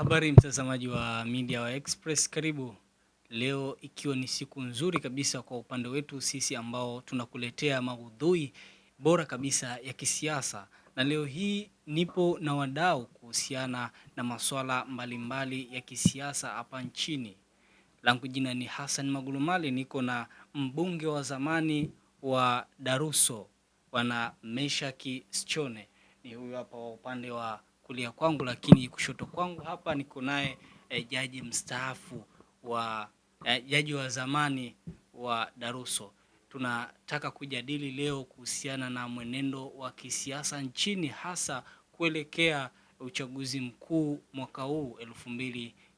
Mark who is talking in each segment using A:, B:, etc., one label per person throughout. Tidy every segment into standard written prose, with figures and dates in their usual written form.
A: Habari mtazamaji wa Media wa Express, karibu. Leo ikiwa ni siku nzuri kabisa kwa upande wetu sisi ambao tunakuletea maudhui bora kabisa ya kisiasa. Na leo hii nipo na wadau kuhusiana na masuala mbalimbali ya kisiasa hapa nchini. Langu jina ni Hassan Magulumali, niko na mbunge wa zamani wa Daruso, Bwana Meshaki Sichone. Ni huyu hapa wa upande wa kulia kwangu, lakini kushoto kwangu hapa niko naye jaji mstaafu wa jaji wa zamani wa Daruso. Tunataka kujadili leo kuhusiana na mwenendo wa kisiasa nchini, hasa kuelekea uchaguzi mkuu mwaka huu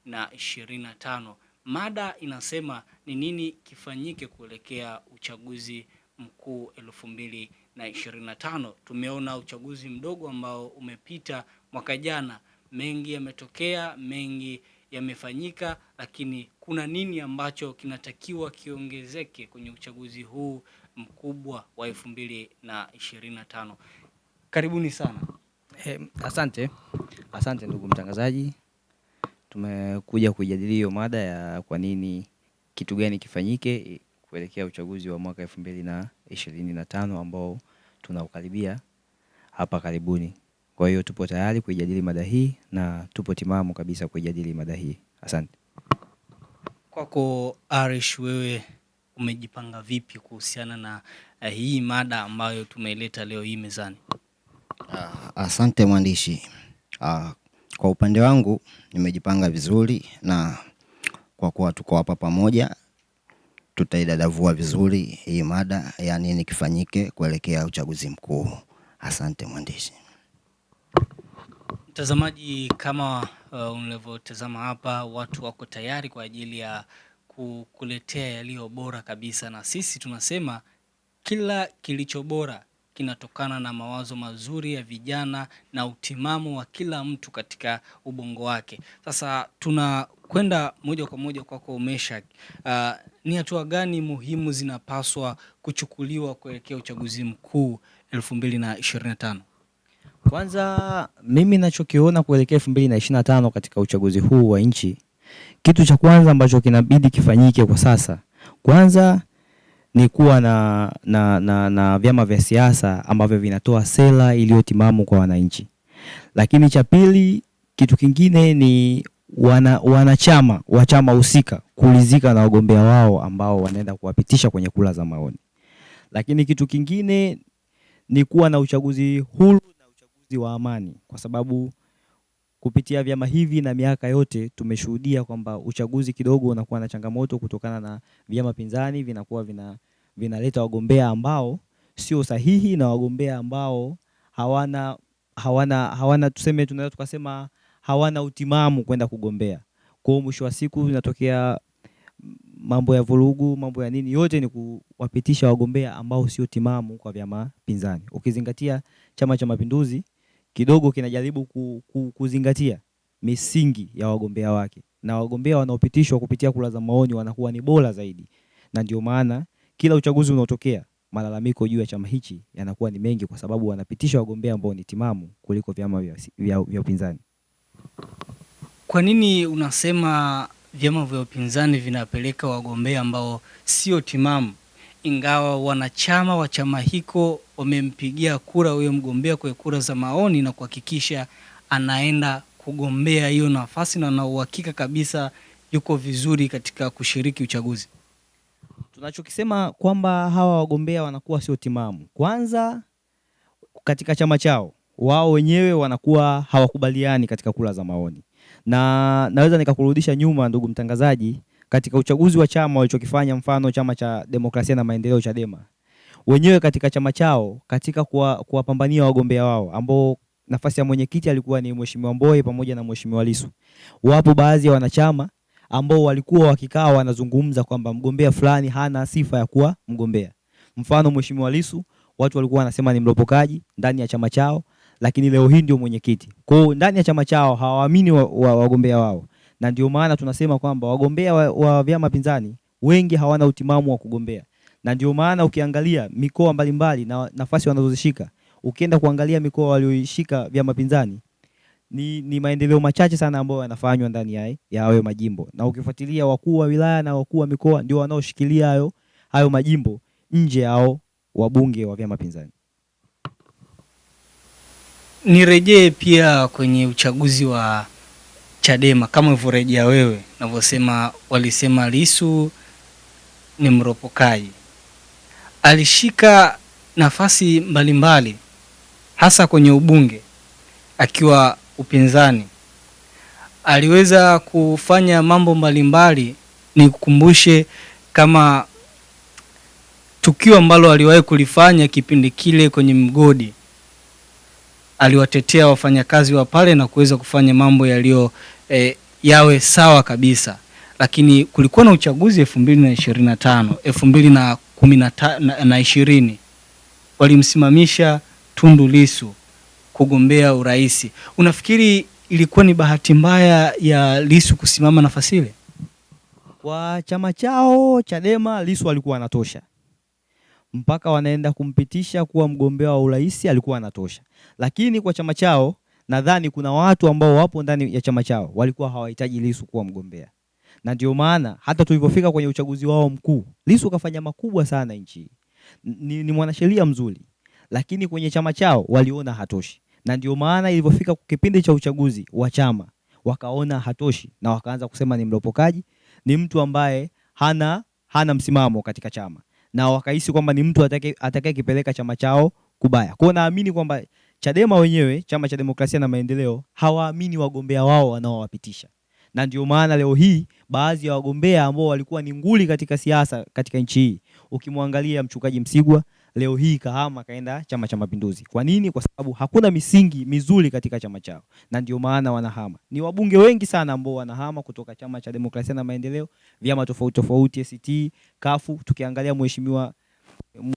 A: 2025. Mada inasema ni nini kifanyike kuelekea uchaguzi mkuu 2025. Tumeona uchaguzi mdogo ambao umepita mwaka jana, mengi yametokea, mengi yamefanyika, lakini kuna nini ambacho kinatakiwa kiongezeke kwenye uchaguzi huu mkubwa wa 2025? Karibuni sana.
B: Asante ndugu mtangazaji. Tumekuja kujadili hiyo mada ya kwa nini, kitu gani kifanyike kuelekea uchaguzi wa mwaka 2025 ambao tunaukaribia hapa karibuni. Kwa hiyo tupo tayari kujadili mada hii na tupo timamu kabisa kujadili mada hii. Asante.
A: Kwako Arish, wewe umejipanga vipi kuhusiana na hii mada ambayo tumeleta leo hii mezani?
C: Asante mwandishi. Kwa upande wangu nimejipanga vizuri, na kwa kuwa tuko hapa pamoja tutaidadavua vizuri hii mada ya nini kifanyike kuelekea uchaguzi mkuu. Asante mwandishi.
A: Mtazamaji, kama unavyotazama hapa, watu wako tayari kwa ajili ya kukuletea yaliyo bora kabisa, na sisi tunasema kila kilicho bora kinatokana na mawazo mazuri ya vijana na utimamu wa kila mtu katika ubongo wake. Sasa tunakwenda moja kwa moja kwako Meshaki. Ni hatua gani muhimu zinapaswa kuchukuliwa kuelekea uchaguzi mkuu 2025?
B: Kwanza mimi ninachokiona kuelekea 2025 katika uchaguzi huu wa nchi, kitu cha kwanza ambacho kinabidi kifanyike kwa sasa, kwanza ni kuwa na vyama vya siasa ambavyo vinatoa sera iliyotimamu kwa wananchi. Lakini cha pili, kitu kingine ni wanachama wa chama husika kulizika na wagombea wao ambao wanaenda kuwapitisha kwenye kura za maoni. Lakini kitu kingine ni kuwa na uchaguzi huru na uchaguzi wa amani, kwa sababu kupitia vyama hivi na miaka yote tumeshuhudia kwamba uchaguzi kidogo unakuwa na changamoto kutokana na vyama pinzani vinakuwa vinaleta wagombea ambao sio sahihi na wagombea ambao hawana tuseme, tunaweza tukasema hawana utimamu kwenda kugombea. Kwa mwisho wa siku inatokea mambo ya vurugu, mambo ya nini, yote ni kuwapitisha wagombea ambao sio timamu kwa vyama pinzani. Ukizingatia Chama cha Mapinduzi kidogo kinajaribu kuzingatia misingi ya wagombea wake, na wagombea wanaopitishwa kupitia kura za maoni wanakuwa ni bora zaidi, na ndio maana kila uchaguzi unaotokea malalamiko juu ya chama hichi yanakuwa ni mengi, kwa sababu wanapitisha wagombea ambao ni timamu kuliko vyama vya upinzani.
A: Kwa nini unasema vyama vya upinzani vinapeleka wagombea ambao sio timamu, ingawa wanachama wa chama hiko wamempigia kura huyo mgombea kwa kura za maoni na kuhakikisha anaenda kugombea hiyo nafasi na uhakika kabisa yuko vizuri katika kushiriki uchaguzi?
B: Tunachokisema kwamba hawa wagombea wanakuwa sio timamu, kwanza katika chama chao wao wenyewe wanakuwa hawakubaliani katika kura za maoni. Na naweza nikakurudisha nyuma ndugu mtangazaji, katika uchaguzi wa chama walichokifanya, mfano Chama cha Demokrasia na Maendeleo Chadema, wenyewe katika chama chao katika kuwapambania wagombea wao ambao nafasi ya mwenyekiti alikuwa ni Mheshimiwa Mbowe pamoja na Mheshimiwa Lissu, wapo baadhi ya wanachama ambao walikuwa wakikaa wanazungumza kwamba mgombea fulani hana sifa ya kuwa mgombea. Mfano Mheshimiwa Lissu, watu walikuwa wanasema ni mlopokaji ndani ya chama chao, lakini leo hii ndio mwenyekiti. Kwa hiyo ndani ya chama chao hawaamini wagombea wao, na ndio maana tunasema kwamba wagombea wa vyama pinzani wengi hawana utimamu wa kugombea. Na ndio maana ukiangalia mikoa mbalimbali na nafasi wanazozishika, ukienda kuangalia mikoa walioishika vyama pinzani, ni maendeleo machache sana ambayo yanafanywa ndani ya hayo majimbo, na ukifuatilia wakuu wa wilaya na wakuu wa mikoa ndio wanaoshikilia hayo majimbo nje yao wabunge wa vyama pinzani.
A: Nirejee pia kwenye uchaguzi wa Chadema kama ulivyorejea wewe unavyosema, walisema Lissu ni mropokaji. Alishika nafasi mbalimbali hasa kwenye ubunge akiwa upinzani. Aliweza kufanya mambo mbalimbali, nikukumbushe kama tukio ambalo aliwahi kulifanya kipindi kile kwenye mgodi. Aliwatetea wafanyakazi wa pale na kuweza kufanya mambo yaliyo yawe sawa kabisa. Lakini kulikuwa na uchaguzi 2025, 2020 walimsimamisha Tundu Lissu kugombea urais. Unafikiri ilikuwa ni bahati mbaya ya Lissu kusimama nafasi ile?
B: Kwa chama chao Chadema, Lissu alikuwa anatosha. Mpaka wanaenda kumpitisha kuwa mgombea wa urais alikuwa anatosha. Lakini kwa chama chao nadhani kuna watu ambao wapo ndani ya chama chao walikuwa hawahitaji Lissu kuwa mgombea. Na ndio maana hata tulipofika kwenye uchaguzi wao mkuu, Lissu kafanya makubwa sana nchi. Ni mwanasheria mzuri. Lakini kwenye chama chao waliona hatoshi. Na ndio maana ilipofika kipindi cha uchaguzi wa chama wakaona hatoshi na wakaanza kusema ni mlopokaji, ni mtu ambaye hana msimamo katika chama. Na wakahisi kwamba ni mtu atakaye kipeleka chama chao kubaya. Kwa naamini kwamba Chadema wenyewe, Chama cha Demokrasia na Maendeleo, hawaamini wagombea wao wanaowapitisha. Na ndio maana leo hii baadhi ya wagombea ambao walikuwa ni nguli katika siasa katika nchi hii, ukimwangalia Mchukaji Msigwa leo hii kahama kaenda Chama cha Mapinduzi. Kwa nini? Kwa sababu hakuna misingi mizuri katika chama chao. Na ndio maana wanahama. Ni wabunge wengi sana ambao wanahama kutoka Chama cha Demokrasia na Maendeleo, vyama tofauti tofauti, ACT, CUF. Tukiangalia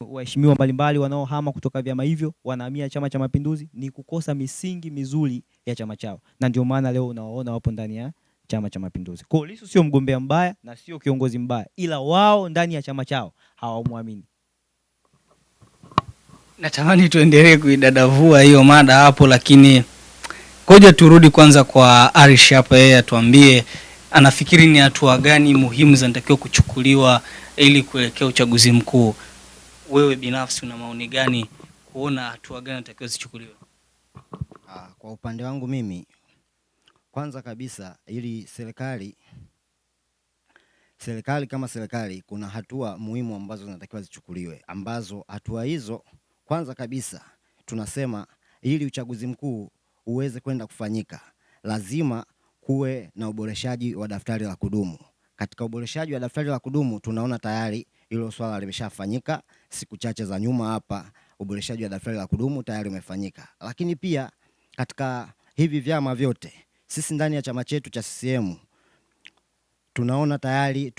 B: waheshimiwa mbalimbali wanaohama kutoka vyama hivyo wanahamia Chama cha Mapinduzi, ni kukosa misingi mizuri ya chama chao. Na ndio maana leo unawaona wapo ndani ya Chama cha Mapinduzi. Kwa Lissu sio mgombea mbaya na sio kiongozi mbaya, ila wao ndani ya chama chao hawamwamini.
A: Natamani tuendelee kuidadavua hiyo mada hapo, lakini ngoja turudi kwanza kwa Arish hapa, yeye atuambie anafikiri ni hatua gani muhimu zinatakiwa kuchukuliwa ili kuelekea uchaguzi mkuu. Wewe binafsi una maoni gani kuona hatua gani zinatakiwa zichukuliwe?
C: Kwa upande wangu mimi, kwanza kabisa, ili serikali kama serikali kuna hatua muhimu ambazo zinatakiwa zichukuliwe, ambazo hatua hizo kwanza kabisa tunasema ili uchaguzi mkuu uweze kwenda kufanyika lazima kuwe na uboreshaji wa daftari la kudumu. Katika uboreshaji wa daftari la kudumu tunaona tayari hilo swala limeshafanyika siku chache za nyuma hapa, uboreshaji wa daftari la kudumu tayari umefanyika. Lakini pia katika hivi vyama vyote, sisi ndani ya chama chetu cha CCM tunaona tayari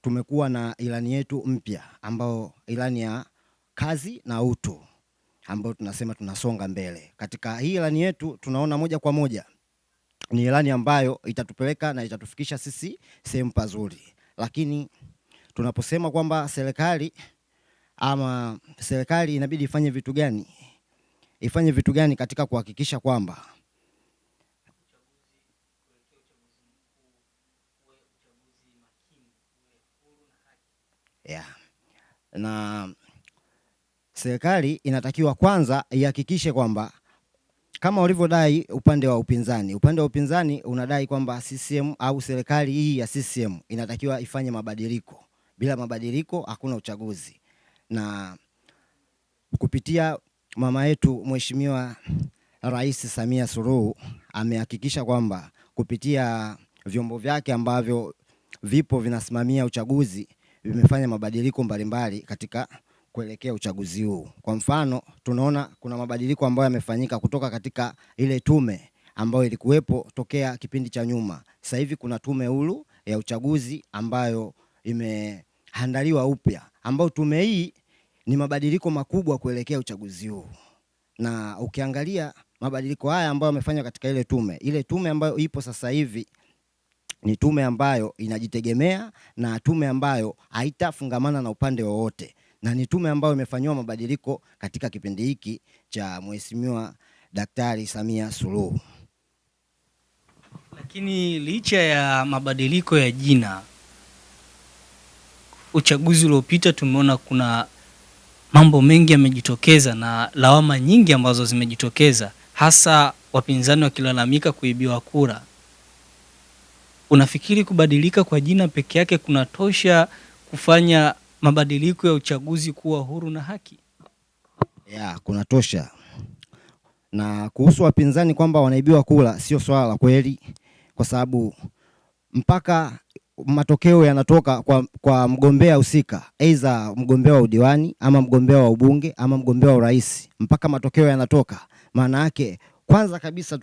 C: tumekuwa na ilani yetu mpya, ambao ilani ya kazi na utu, ambao tunasema tunasonga mbele. Katika hii ilani yetu tunaona moja kwa moja ni ilani ambayo itatupeleka na itatufikisha sisi sehemu pazuri. Lakini tunaposema kwamba serikali inabidi ifanye vitu gani? Ifanye vitu gani katika kuhakikisha kwamba na serikali inatakiwa kwanza ihakikishe kwamba kama walivyodai upande wa upinzani unadai kwamba CCM au serikali hii ya CCM inatakiwa ifanye mabadiliko. Bila mabadiliko hakuna uchaguzi. Na kupitia mama yetu Mheshimiwa Rais Samia Suluhu amehakikisha kwamba kupitia vyombo vyake ambavyo vipo vinasimamia uchaguzi vimefanya mabadiliko mbalimbali katika kuelekea uchaguzi huu. Kwa mfano, tunaona kuna mabadiliko ambayo yamefanyika kutoka katika ile tume ambayo ilikuwepo tokea kipindi cha nyuma. Sasa hivi kuna tume huru ya uchaguzi ambayo imeandaliwa upya, ambayo tume hii ni mabadiliko makubwa kuelekea uchaguzi huu. Na ukiangalia mabadiliko haya ambayo yamefanywa katika ile tume ambayo ipo sasa hivi ni tume ambayo inajitegemea na tume ambayo haitafungamana na upande wowote, na ni tume ambayo imefanywa mabadiliko katika kipindi hiki cha Mheshimiwa Daktari Samia Suluhu.
A: Lakini licha ya mabadiliko ya jina, uchaguzi uliopita tumeona kuna mambo mengi yamejitokeza na lawama nyingi ambazo zimejitokeza, hasa wapinzani wakilalamika kuibiwa kura. Unafikiri kubadilika kwa jina peke yake kunatosha kufanya mabadiliko ya uchaguzi kuwa huru na haki?
C: Ya, kunatosha. Na kuhusu wapinzani kwamba wanaibiwa kura, sio swala la kweli, kwa sababu mpaka matokeo yanatoka kwa mgombea husika, aidha mgombea wa udiwani ama mgombea wa ubunge ama mgombea wa urais, mpaka matokeo yanatoka, maana yake kwanza kabisa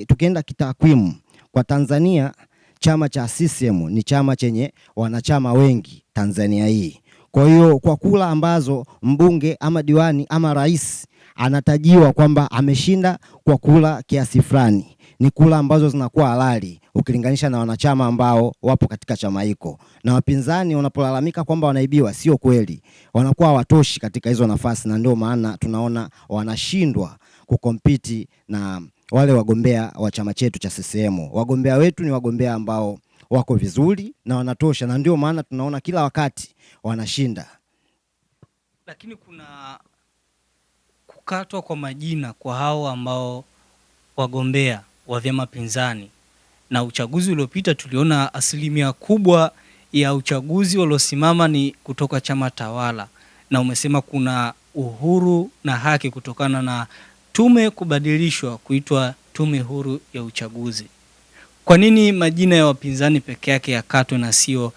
C: tukienda kitakwimu kwa Tanzania, chama cha CCM ni chama chenye wanachama wengi Tanzania hii. Kwa hiyo kwa kula ambazo mbunge ama diwani ama rais anatajiwa kwamba ameshinda kwa kula kiasi fulani, ni kula ambazo zinakuwa halali ukilinganisha na wanachama ambao wapo katika chama hiko. Na wapinzani wanapolalamika kwamba wanaibiwa, sio kweli, wanakuwa hawatoshi katika hizo nafasi, na ndio maana tunaona wanashindwa kukompiti na wale wagombea wa chama chetu cha CCM. Wagombea wetu ni wagombea ambao wako vizuri na wanatosha, na ndio maana tunaona kila wakati wanashinda.
A: Lakini kuna kukatwa kwa majina kwa hao ambao wagombea wa vyama pinzani, na uchaguzi uliopita tuliona asilimia kubwa ya uchaguzi waliosimama ni kutoka chama tawala, na umesema kuna uhuru na haki kutokana na tume kubadilishwa kuitwa Tume Huru ya Uchaguzi. Kwa nini majina ya wapinzani peke yake yakatwe na sio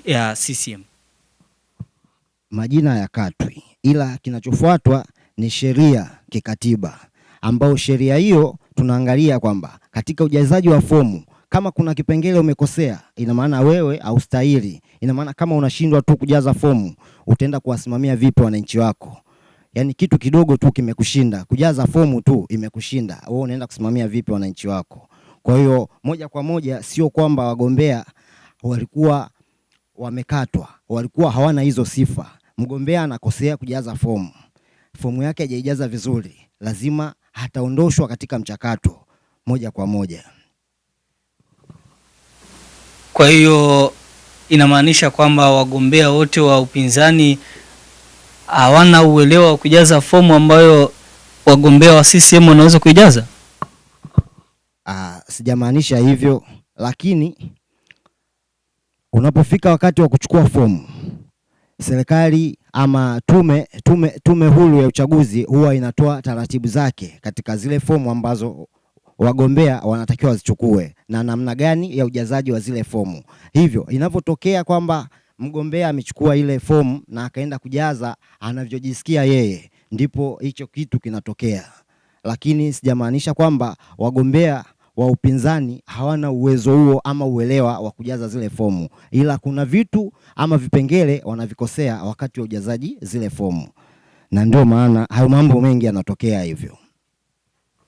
A: ya CCM?
C: Majina yakatwi, ila kinachofuatwa ni sheria kikatiba, ambao sheria hiyo tunaangalia kwamba katika ujazaji wa fomu kama kuna kipengele umekosea, ina maana wewe haustahili. Ina maana kama unashindwa tu kujaza fomu, utaenda kuwasimamia vipi wananchi wako? Yaani kitu kidogo tu kimekushinda, kujaza fomu tu imekushinda, wewe unaenda kusimamia vipi wananchi wako? Kwa hiyo moja kwa moja sio kwamba wagombea walikuwa wamekatwa, walikuwa hawana hizo sifa. Mgombea anakosea kujaza fomu, fomu yake hajaijaza vizuri, lazima hataondoshwa katika mchakato moja kwa moja.
A: Kwa hiyo inamaanisha kwamba wagombea wote wa upinzani hawana uelewa wa kujaza fomu ambayo wagombea wa CCM wanaweza kuijaza?
C: Sijamaanisha hivyo, lakini unapofika wakati wa kuchukua fomu, serikali ama tume huru ya uchaguzi huwa inatoa taratibu zake katika zile fomu ambazo wagombea wanatakiwa wazichukue na namna gani ya ujazaji wa zile fomu. Hivyo inavyotokea kwamba mgombea amechukua ile fomu na akaenda kujaza anavyojisikia yeye, ndipo hicho kitu kinatokea. Lakini sijamaanisha kwamba wagombea wa upinzani hawana uwezo huo ama uelewa wa kujaza zile fomu, ila kuna vitu ama vipengele wanavikosea wakati wa ujazaji zile fomu, na ndio maana hayo mambo mengi yanatokea hivyo.